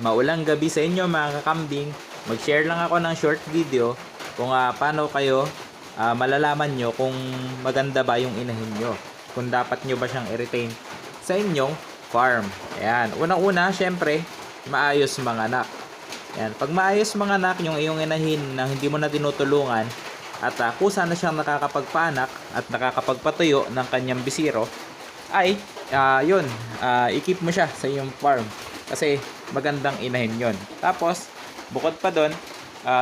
Maulang gabi sa inyo mga kakambing. Mag-share lang ako ng short video kung paano kayo malalaman nyo kung maganda ba yung inahin nyo. Kung dapat nyo ba siyang i-retain sa inyong farm. Ayan. Unang-una, syempre, maayos mga anak. Ayan. Pag maayos mga anak yung iyong inahin na hindi mo na tinutulungan at kusa na siyang nakakapagpaanak at nakakapagpatuyo ng kanyang bisiro, ay yun, i-keep mo siya sa iyong farm kasi magandang inahin yon. Tapos bukod pa doon,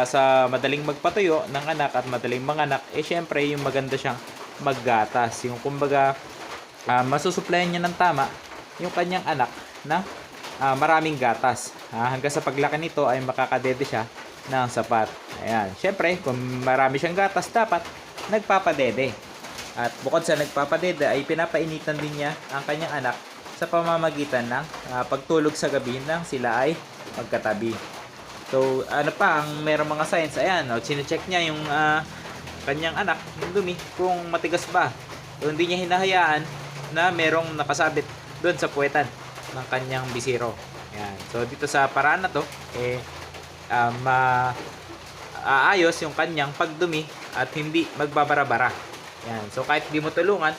sa madaling magpatuyo ng anak at madaling manganak, syempre yung maganda siyang maggatas, yung kumbaga masusuplayan niya ng tama yung kanyang anak na maraming gatas, hanggang sa paglaki nito ay makakadede siya ng sapat. Ayan, syempre kung marami siyang gatas, dapat nagpapadede. At bukod sa nagpapadede ay pinapainitan din niya ang kanyang anak sa pamamagitan ng pagtulog sa gabi nang sila ay magkatabi. So ano pa ang merong mga signs? Ayan, sine-check niya yung kanyang anak, yung dumi, kung matigas ba. So hindi niya hinahayaan na merong nakasabit doon sa puwetan ng kanyang bisiro. Ayan. So dito sa paraan na to, maayos yung kanyang pagdumi at hindi magbabara-bara. Yan. So kahit hindi mo tulungan,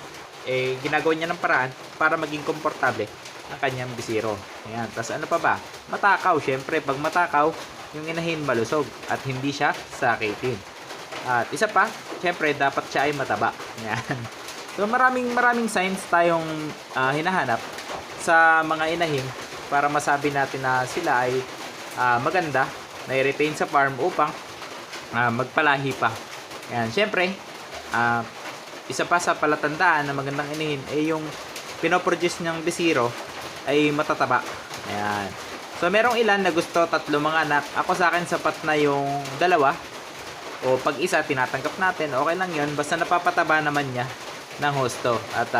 ginagawa niya ng paraan para maging komportable ang kanyang bisiro. Ayan. Tapos ano pa ba? Matakaw. Syempre, pag matakaw, yung inahin malusog at hindi siya sakitin. At isa pa, syempre, dapat siya ay mataba. Ayan. So maraming signs tayong hinahanap sa mga inahin para masabi natin na sila ay maganda na i-retain sa farm upang magpalahi pa. Ayan. Syempre, isa pa sa palatandaan na magandang inahin ay yung pinoproduce niyang bisiro ay matataba. Ayan. So merong ilan na gusto 3 mga anak. Ako sa akin sapat na yung 2. O pag isa tinatanggap natin, okay lang yun. Basta napapataba naman niya ng husto. At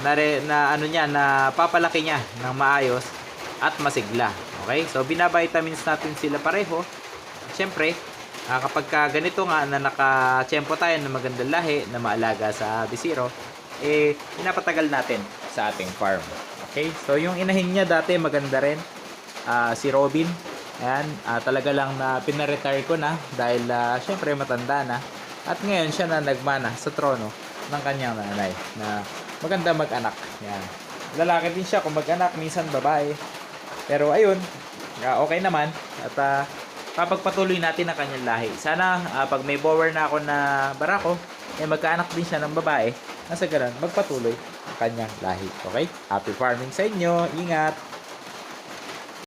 napapalaki niya ng maayos at masigla. Okay? So binavitamins natin sila pareho. Siyempre, kapag ganito nga na nakatsyempo tayo ng magandang lahi na maalaga sa bisiro, pinapatagal natin sa ating farm. Okay? So yung inahin niya dati maganda rin, si Robin. Ayan, talaga lang na pinaretire ko na dahil syempre matanda na. At ngayon siya na nagmana sa trono ng kanyang nanay na maganda mag-anak. Ayan. Lalaki din siya kung mag-anak, minsan babae. Pero ayun, okay naman at papagpatuloy natin ang kanyang lahi. Sana pag may bower na ako na barako, magkaanak din siya ng babae. Nasa ganun, magpatuloy ang kanyang lahi. Okay? Happy farming sa inyo. Ingat!